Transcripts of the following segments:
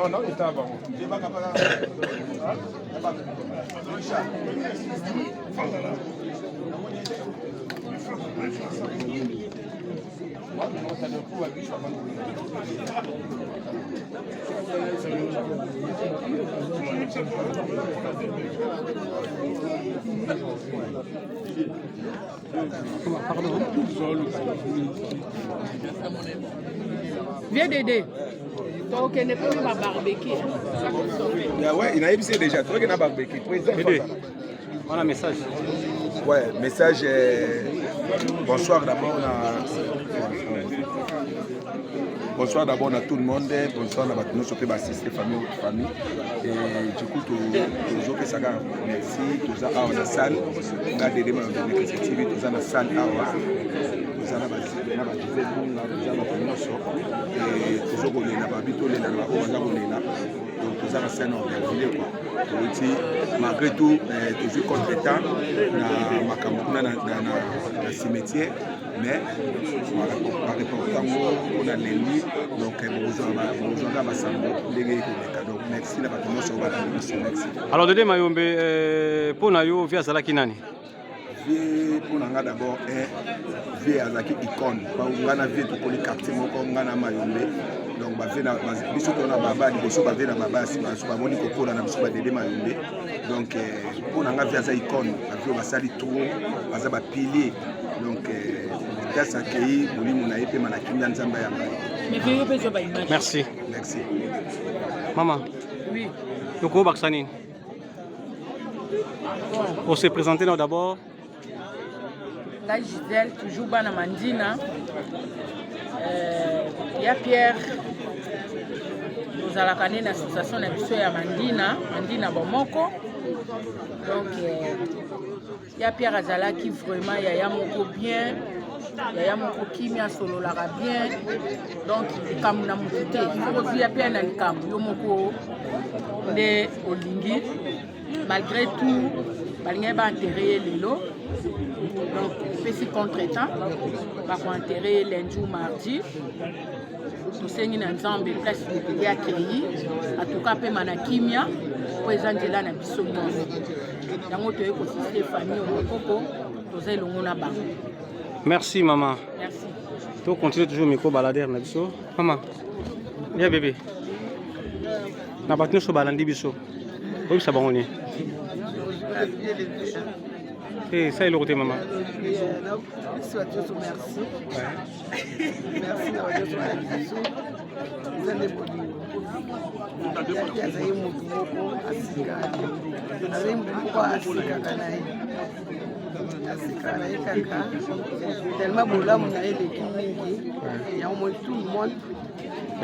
Non, il estaba. Pardon. Viens d'aider. Donc, il n'est pas ma barbecue. Ouais, il a épisé déjà. Tu vois qu'il a barbecue. Voilà, message. Ouais, message. Bonsoir d'abord. Bonsoir d'abord à tout le monde. Bonsoir à tous ceux qui assistent, famille. Et du coup, tous ceux qui sont là, merci. Tous ceux qui sont dans la salle. Regardez les mains de l'initiative. Tous ceux qui sont dans la salle. Tous ceux qui sont dans la salle. Et tous ceux qui sont dans la salle. Donc, tout ça, c'est un ordre. Malgré tout, toujours contre-temps dans le cimetière, mais par reportant on a l'élu, donc donc merci la merci. Alors, Dédé Mayombe, pour Nayo, via Zalaki Nani? Pour nous d'abord, vie Azaki icône. On a vu tout le quartier, on a Mayombe. Donc, donc pour nous avoir icône, on a sali trop, on a pilier. Donc, merci. Merci. Maman. Oui. Yoko Baksani. On s'est présenté d'abord. Là, Gisèle, toujours Bana Mandina. Il y a Pierre. Nous allons connaître l'association de Mandina Bomoko. Donc, il y a Pierre Azala qui vraiment, il y a Moko bien. Il y a Moko qui m'a solo la bien. Donc, il y a Mouté. Il y a Pierre Nalikam. Il y a Moko de Olingi. Malgré tout, il y a enterré les lots. Donc, petit contre-temps, on va enterrer lundi ou mardi. Nous sommes ensemble, place de accueilli. En tout cas, peu manakimia, pour les angela na biso nyonso. Yango to écosystème famille au Koko, to zelo ngona ba. Merci maman. Merci. Tu continues toujours micro balader na biso. Maman. Ya bébé. Na batnu so balandi biso. Oui, ça va on est. Et ça est le côté maman. Merci. Merci d'avoir dit ça. Vous allez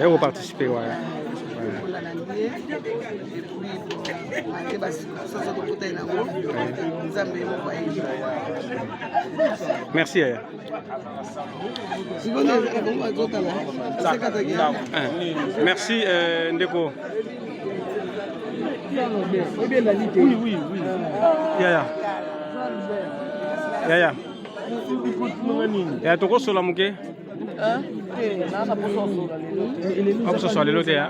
vous participez, ouais. Merci. Merci Ndeko. Oui. Yaya. Ya toko sola muke. Hop, ce soit les lotés.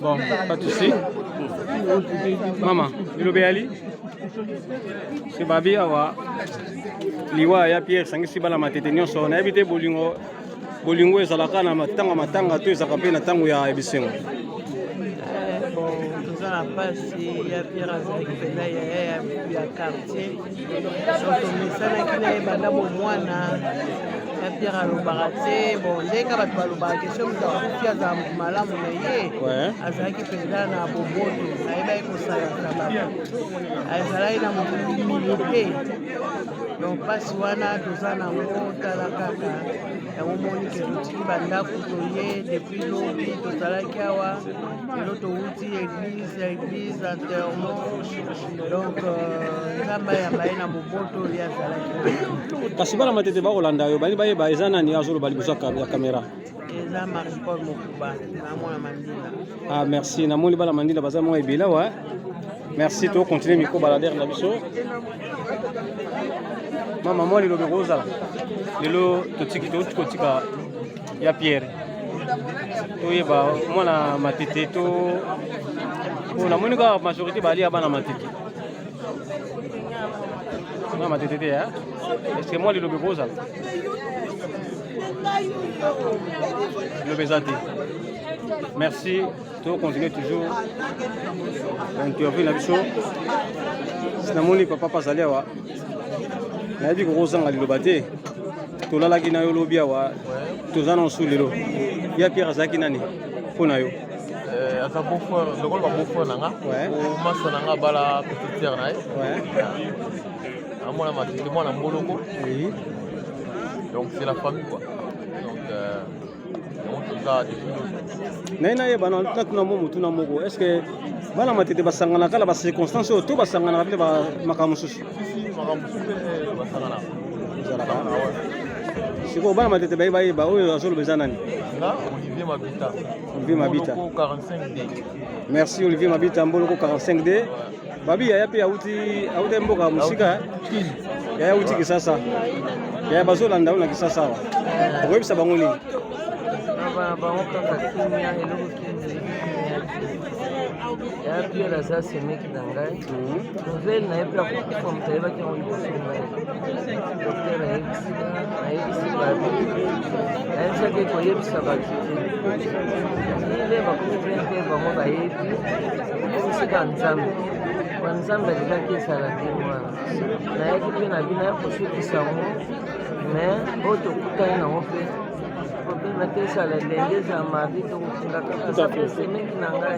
Bon, pas de souci. Maman, il est bien. C'est Babi Awa. Liwa ya Pierre Sangisi bala matete nyonso na habité bolingo ezalaka na matanga to ezaka pe na tango ya ebisengo. La passe ya Pierre Azaki pena ya quartier sotomesana kina ebanda bomwana ya Pierre alobaka te bon ndenge bato balobaka question moto akufi azala moto malamu na ye azalaki mpenza na boboto ayebaki kosalaka bato azalaki na moto milite donc mpasi wana toza nango tala kaka yango moni ke totiki bandako toye depuis lobi tozalaki awa lelo touti église enterrement donc nzambe ayamba ye na moboto ye azalaki kasi bana matete bakolanda yo bali bayeba eza nani azoloba liboso ya kamera eza Marie-Paul Mokuba na mwana Mandila. Ah merci namoni bana Mandila baza mwa ebela wa merci to continuer miko balader na biso mama moi lelo bekoza lelo totika ya Pierre toyeba mwana matete to namoni ka majorité bali bana matete mwana matete te ya est-ce que moi lelo bekoza le Bézati. Merci. Tu continues toujours l'interview na biso. Sinamoni papa pasali awa. Na bi ko zanga liloba te. To lala kina yo lobia wa. To zana nsu lelo. Ya Pierre Zaki nani? Pona yo. Asa beau frère, le rôle va beau frère nanga. Ouais. Ou massa nanga bala petite sœur nae. Ouais. Amona matite moi na moloko. Oui. Donc c'est la famille quoi. Naina ye bana tatuna mo mutuna moko est-ce que bana matete basangana kala ba circonstances to basangana bile ba makamususu basangana siko bana matete bayi ba oyo azolo bezanani na Olivier Mabita 45D. Merci Olivier Mabita mboloko 45D babi ya pe auti mboka musika ya uti kisasa ya bazolanda una kisasa wa webisa bangoni bango kaka kimia eloko kinzi ya Pierre aza semeki na ngai nouvelle na ye mpe akokufa moto ayebaki yango liboso ngai docteur ayebisi babi ayebisaki koyebisa bato te ile bakomi mpe mpe bango bayebi komisika nzambe nzambe alingaki esala te mwana nayaki mpe na bino ya kosukisa ngo mais oyo tokutani nango mpe problème te esala lende eza mardi tokotinga kaka semeki na ngai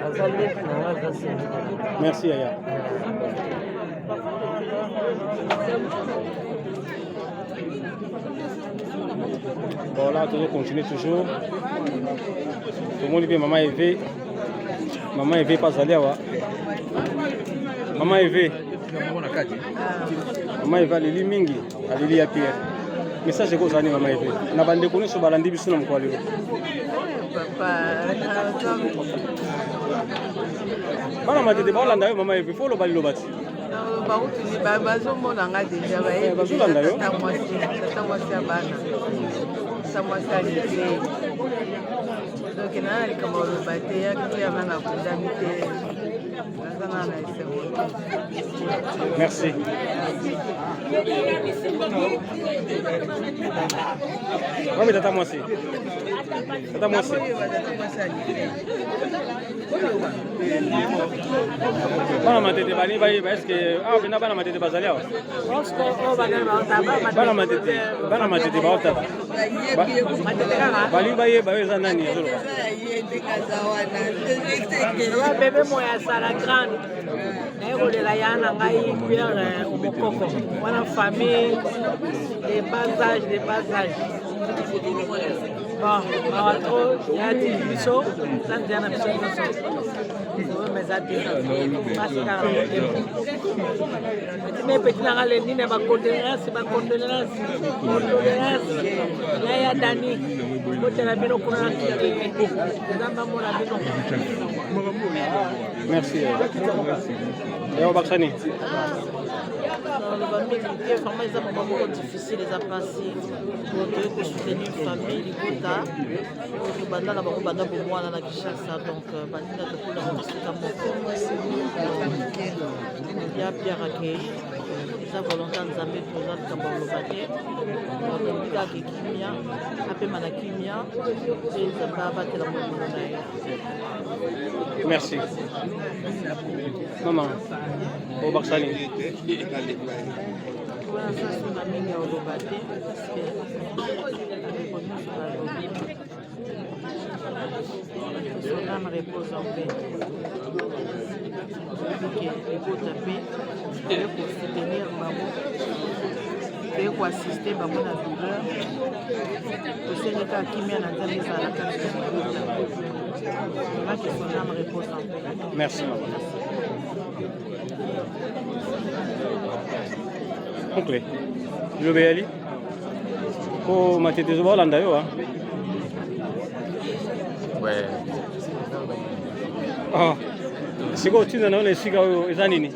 aza leki na ngai aza semeki. Merci Yaya. Bon là, on continue toujours. Tout le monde dit maman Eve pas aller wa. Maman Eve alili mingi alili ya Pierre. Message ko zani maman Eve. Na bande koni so balandi biso na mkwalelo. Bana matete balanda yo maman Eve folo balilo bati. bazomona nga deja bazolanda yo tata mwasi ya bana tata mwasi alite donc nana likambo oloba te yaki yanga na kundami te naza nana na esengo te. Merci. Mami tata mwasi bana matete bani bayi est-ce que bena bana matete bazali awa bana matete baota bali baye bayo eza nani ezoloba bebe moya sala grande nayekolela ya na ngai Pierre Omokoko wana famille de bas âge bon bato yati biso sanze na biso nyonso mezati masikara etime peti nanga lendi na bacondoléance na ya dani kotela bino kuna na kiti nzamba mona bino. Merci. Eo Baksani. Le famille vraiment ils ont beaucoup difficile les apprécier donc que soutenir une famille libota donc banda na bango banda pour moi na Kinshasa donc banda de pour la musique il y a Pierre accueilli sa volonté nzambe toza kambalo bate donc il y a kimia ape mana kimia et ça va battre la mobilité. Merci. Maman. Au Baksani. Voilà, ça c'est ma mine au Lobaté parce que son âme repose en paix. ekota mpe toye kosoutenir bango toye koassiste bango na douleur tosengi kaka kimia na nzambe ezala na kati ya mabota maki son âme repose en paix. Merci maman. Oncle, lilobe yali po matete zo balanda yo ha. Ouais. Ah. Siko tina naona esika oyo eza nini?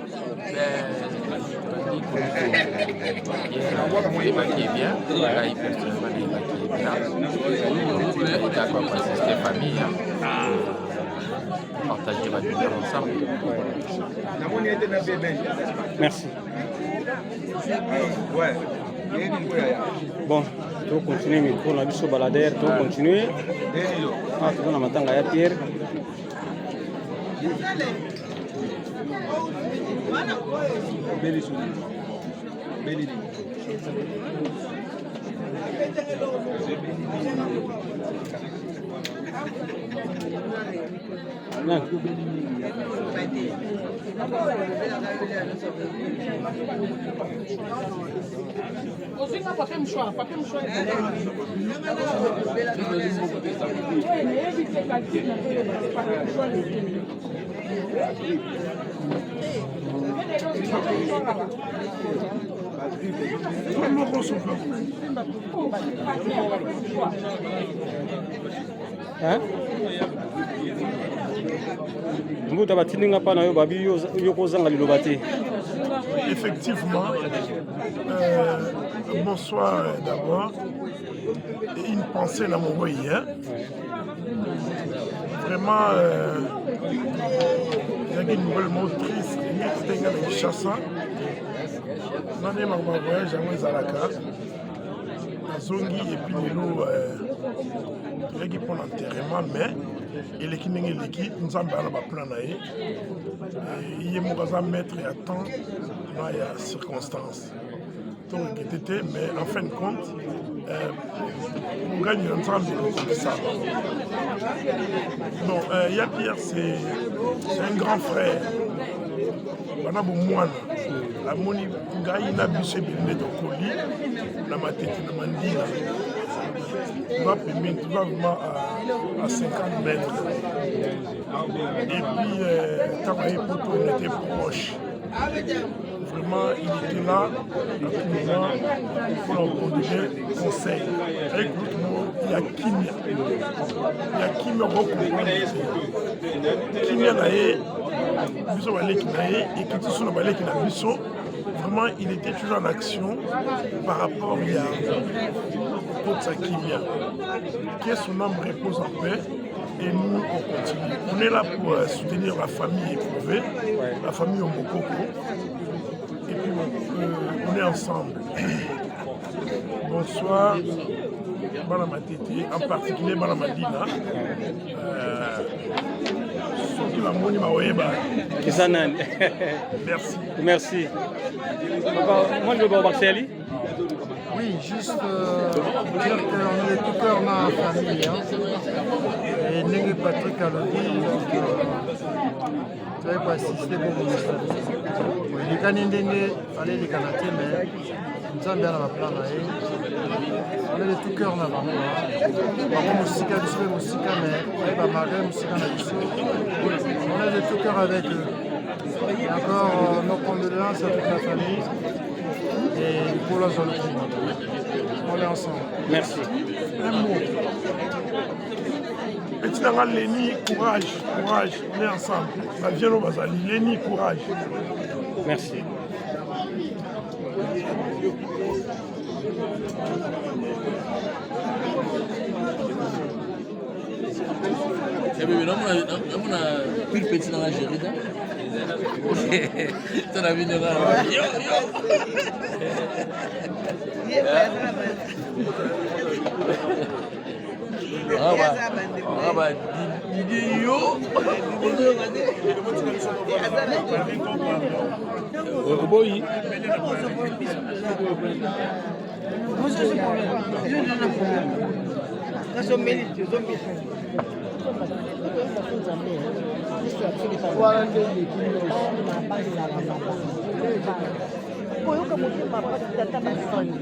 Partager la lumière ensemble. Merci. Bon, tu continuer micro na biso baladère, tu continuer. Ah, tu na matanga ya Pierre. Non. Hein? Mbuta batininga pa na yo babi yo kozanga liloba te. Effectivement, bonsoir d'abord. Et une pensée dans mon hier. Vraiment, il y a une nouvelle motrice qui est en Kinshasa. Je suis en voyage à Zalaka. Zongi et puis il y a pour l'enterrement, mais il est qui nous avons plan il y a un maître et à temps, il y a circonstances. Donc, mais en fin de compte, on gagne ensemble de ça. Non, Pierre, c'est un grand frère. On a beaucoup la moni ngai na biso ebele de colis na matete na mandina va permettre tu vas vraiment à 50 mètres et puis travailler pour toi on était proche vraiment il était là à tout moment pour nous donner conseil avec il y a kimia beaucoup kimia nae biso baleki nae et qui sont baleki na biso. Vraiment, il était toujours en action par rapport à Potsakimia. Que son âme repose en paix et nous, on continue. On est là pour soutenir la famille éprouvée, la famille Omokoko. Et puis, on est ensemble. Bonsoir, Madame Tete, en particulier Madame Madina. Surtout la Moni Maoueba. Merci. Merci. Moi, je veux Baxeli. Oui, juste dire qu'on est tout cœur dans la famille. Et Nengue Patrick a le dit, tu n'avais pas assisté pour vous. Les Canadiens, allez les Canadiens, mais nous avons bien la plan. On est de tout cœur dans la famille. On est de tout cœur avec eux. Et encore nos condoléances à toute la famille et pour la zone. On est ensemble. Merci. Un mot. Petit Nanga Léni, courage, on est ensemble. Ça vient au Bazali. Léni, courage. Merci. namona pile petit dans la gérie t'en as vu koyoka motema pasi tata basoni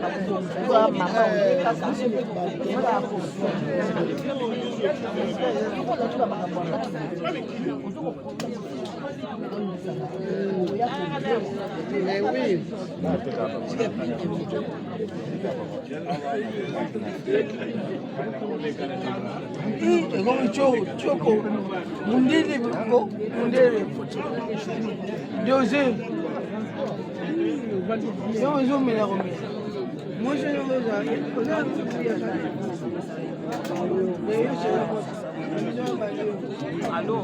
bakuzwa mama oye kaka choko mundele mundele José yo me la comí. Moi je ne veux pas. Allô.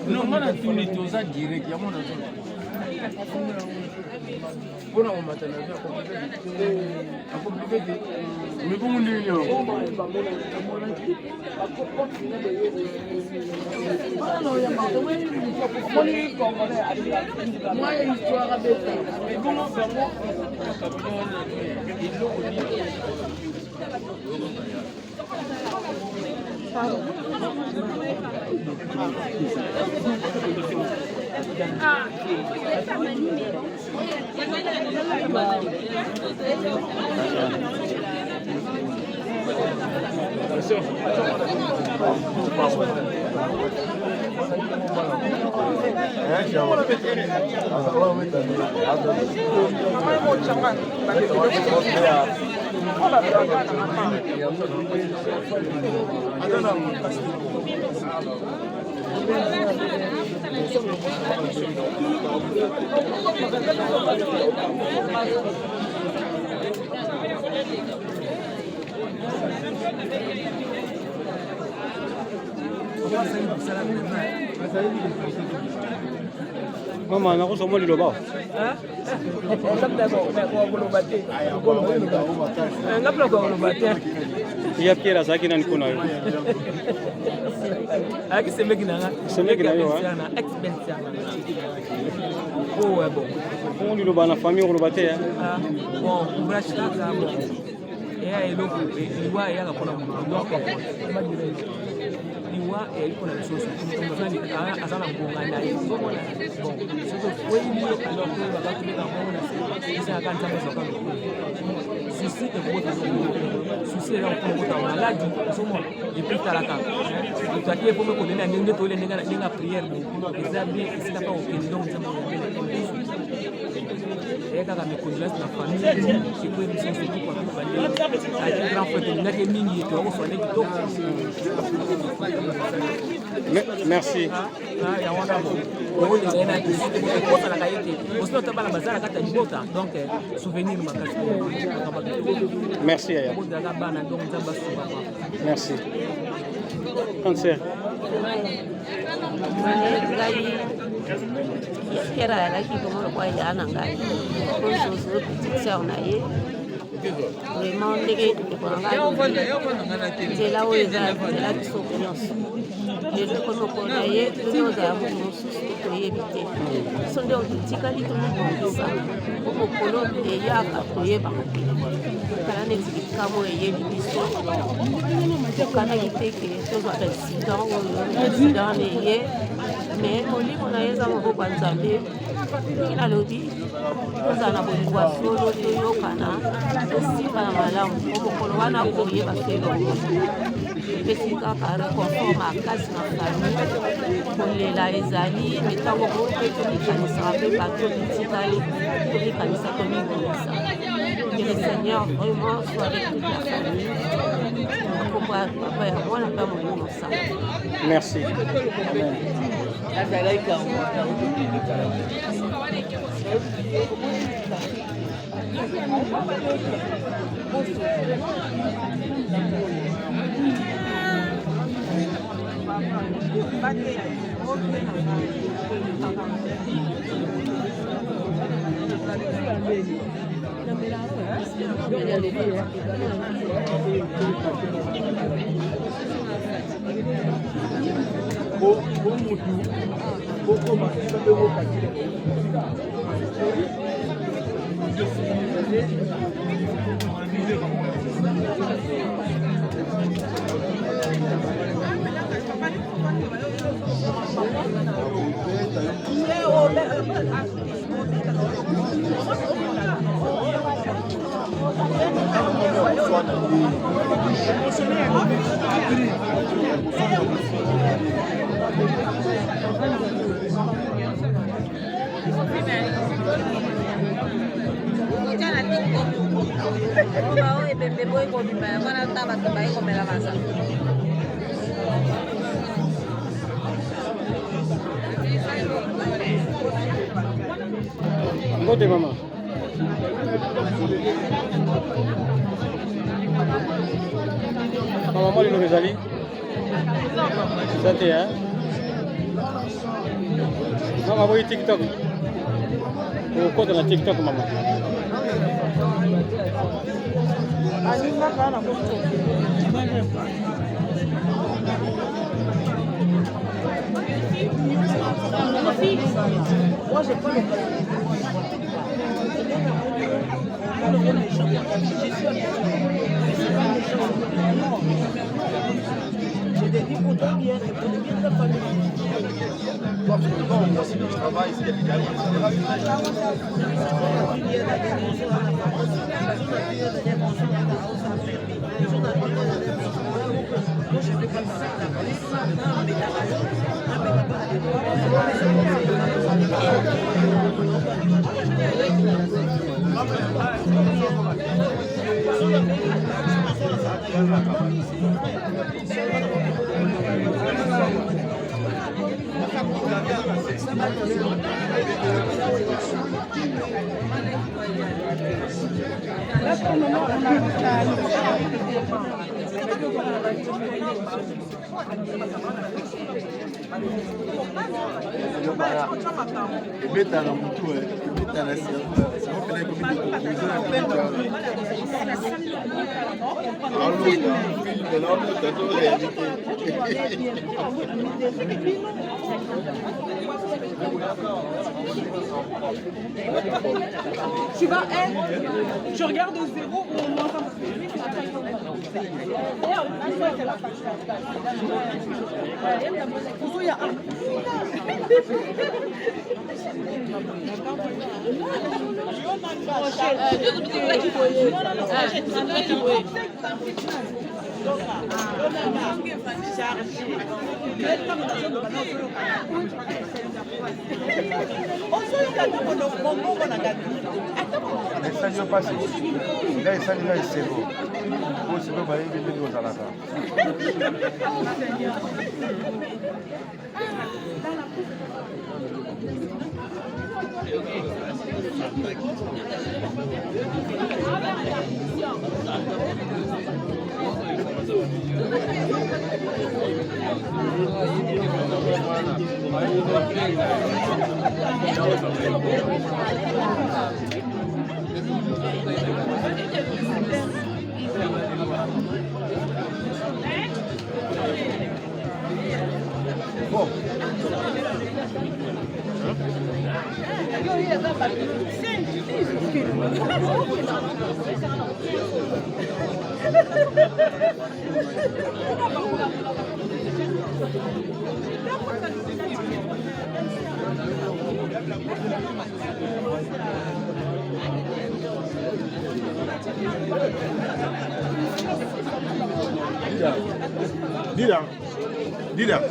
Non, on a tout les choses à dire. Il y a mon Bona o matana ya compliqué. Mais bon on est Mama, na kuso mo liloba. Ya Pierre Zaki na nikuna yo. Aki semeki na yo. Oh ouais bon. Mo liloba na famille ko lobate ya. Bon, brashka ka bon. Et eloko liwa ya ka kona mo. Liwa e iko na soso. Tumazani azana mbonga ndani. Bon, soso foi ni alors que ba ka tumeka mo na sisi akanta mo sokalo. Souci de votre souci là pour votre maladie somo et puis talaka tu as dit pour me connaître ndenge to le ndenge prière ezabi esika pa okende donc nzambe et kaka me connaître la famille qui peut nous sentir pour parler avec grand frère ndenge mingi to ko fane kitoko. Merci. Ya wana bo on est là ici pour ça la kaite aussi to bala bazala kata libota donc souvenir makasi. Merci Aya. Merci. Cancer. Pierre ayalaki bongo lokwa ya na ngai ozozo petite sœur na ye vraiment ndenge ekona ngai nzela oyo ezala biso nyonso lelo mokolo na ye toni ozala moto mosusu toyebi te biso nde ototikali tomobongisa po mokolo eyaka toyebaka te kala neti likamo eyebi biso tokanaki te ke tozwa président oyo président na ye mais molimo na ye eza maboko ya nzambe ndenge nalobi tozala na bolingo ya solo toyokana tosimba na malamu po mokolo wana koyeba so elongo epesi kaka réconfort makasi na famille kolela ezali metango bo mpe tomikanisaka mpe bato bitikali tomikanisa tomibongisa que le Seigneur vraiment soit avec toute la famille papa ya mwana mpe molimo sa merci. Ngote mama. Mama moli no bezali. Sate hein. Mama boy TikTok. O kota na TikTok mama. Moi, j'ai pas le j'ai des livres pour bien et pour le bien de la famille. Absolument, c'est notre travail, c'est Tu vas je regarde au zéro au moins ça. Dida.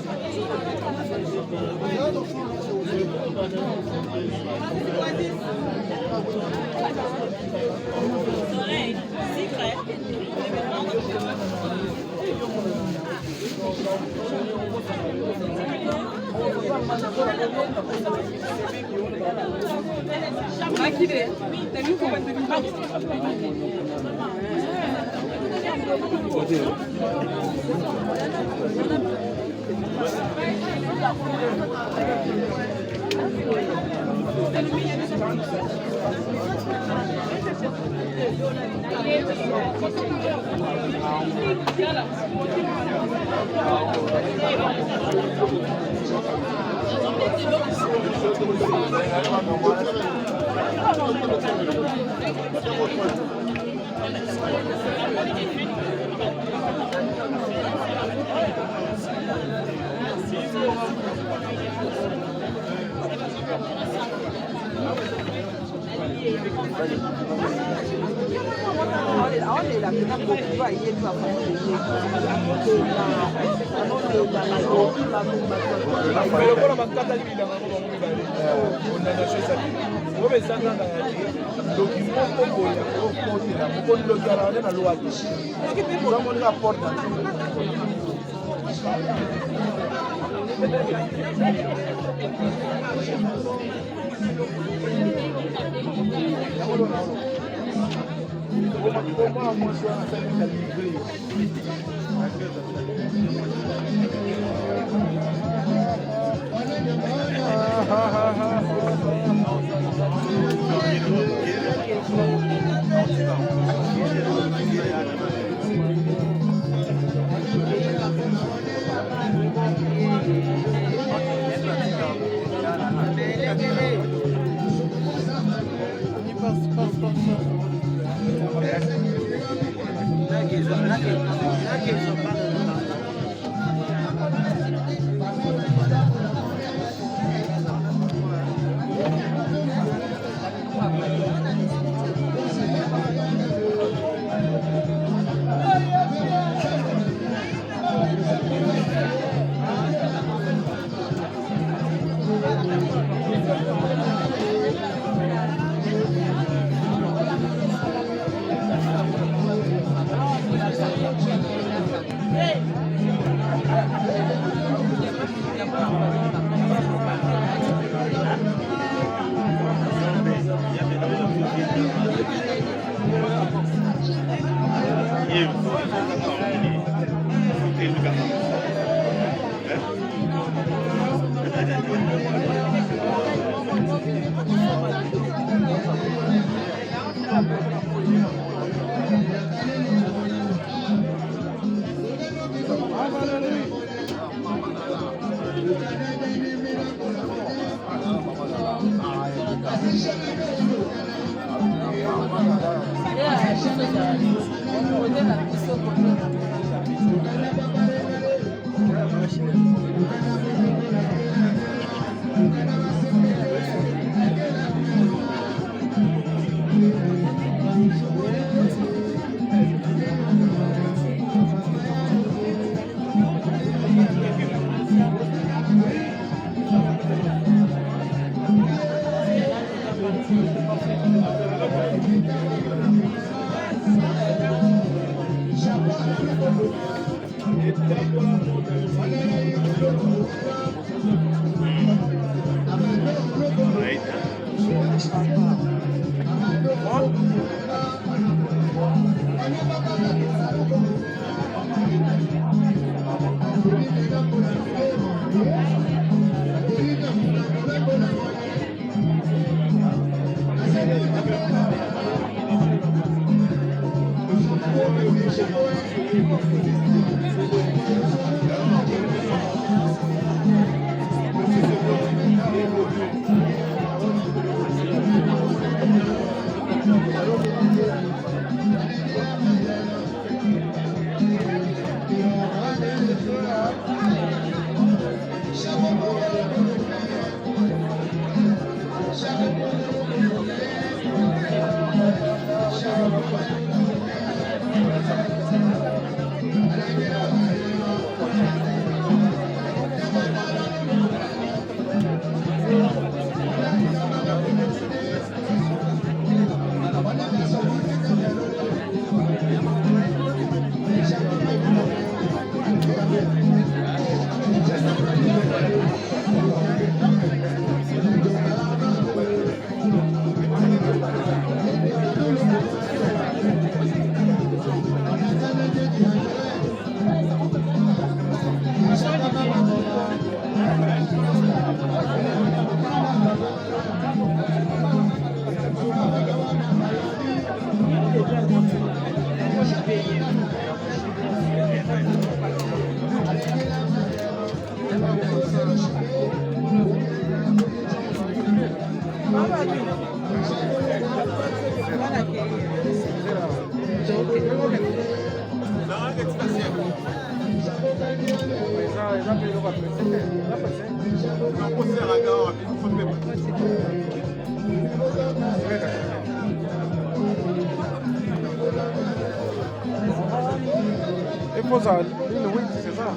E posa lì, oui, c'est ça.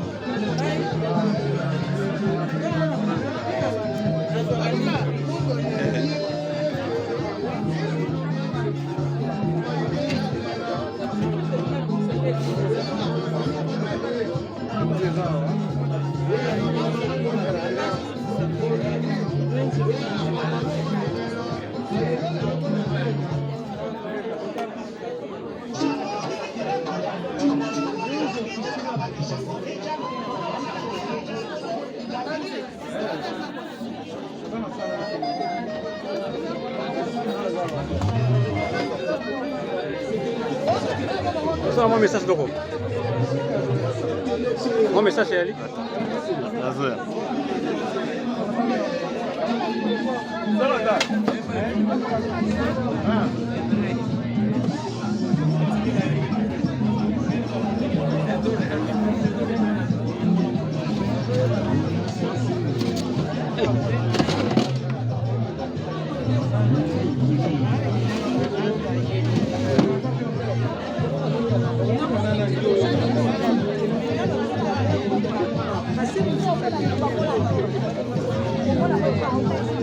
Ça, mon message de quoi? Mon message c'est Ali. Voilà.